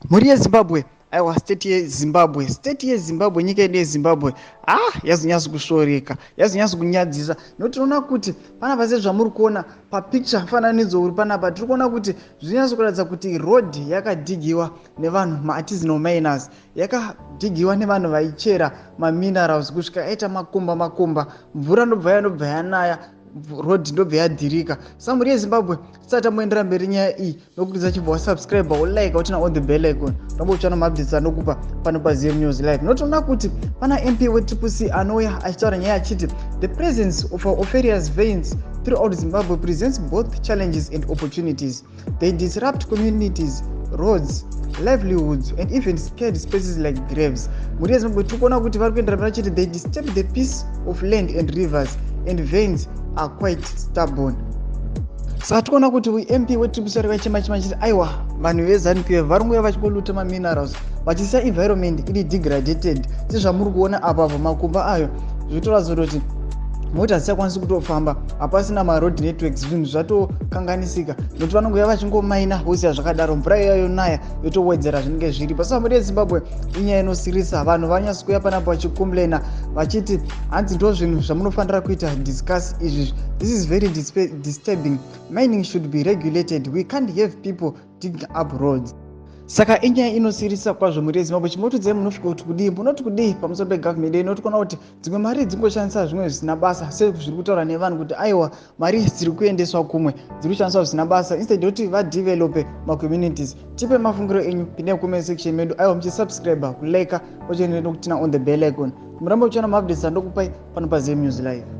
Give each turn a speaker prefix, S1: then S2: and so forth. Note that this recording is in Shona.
S1: Muri yeZimbabwe aiwa state yeZimbabwe nyika ine yeZimbabwe yazonyasa kushoreka yazonyasa kunyadzisa nokuti tinoona kuti panapa sezvamuri kuona papicture mufananidzo uri panapa tiri kuona kuti zvinonyasa kuratidza kuti road yakadhigiwa nevanhu maartisanal miners yakadhigiwa nevanhu vaichera maminerals kusvika aita makomba mvura ndobva yanaya road ndobva yadhirika. Muri yeZimbabwe tisati tamuendera mberi nyaya iyi nokudza chibva wasubscribe ulike utina on the bell icon tombotsvana maupdates anokupa pano paZero News Live. Notoona kuti pana MP weTSHABANGU anouya achitaura nyaya achiti the presence of our various veins throughout Zimbabwe presents both challenges and opportunities. They disrupt communities, roads, livelihoods and even scared spaces like graves. Muri yeZimbabwe tiri kuona kuti vari kuendera mberi achiti they disturb the peace of land and rivers and veins are quite stubborn. Saka tikuona kuti MP weTSHABANGU vakachema chiti aiwa vanhu veZANU vari nguva vachingoluta maminerals vachisa environment iri degraded sezvamuri kuona apapo makomba ayo zvitoratidza kuti mota dzichakwanisi kutofamba hapasina maroad networks zvinhu zvatokanganisika nokuti vanongova vachingomaina vosiya zvakadaro mvura iyayo naya yotowedzera zvinenge zviripo. Saka muri yeZimbabwe inyaya inosirisa vanhu vanyasa kuuya panapo vachikomplaina vachiti hanzi ndo zvinhu zvamunofanira kuita discuss izvi. This is very disturbing. Mining should be regulated. We can't have people digging up roads. Saka inyaya inosirisa kwazvo muri yeZimbabwe. Chimotodzai munosvika kuti kudii munoti kudii pamusoro pegovernment yedu notikuona kuti dzimwe mari dzingoshandisa zvimwe zvisina basa sezviri kutaura nevanhu kuti aiwa mari dziri kuendeswa kumwe dziri kushandiswa zvisina basa instead yoti vadevelope macommunities. Tipe mafungiro enyu pinde kucomment section medu aiwa muchisubscribe kulike uchienda nokutina on the bell icon. Murambe uchiona maupdates andokupai pano paZero News Live.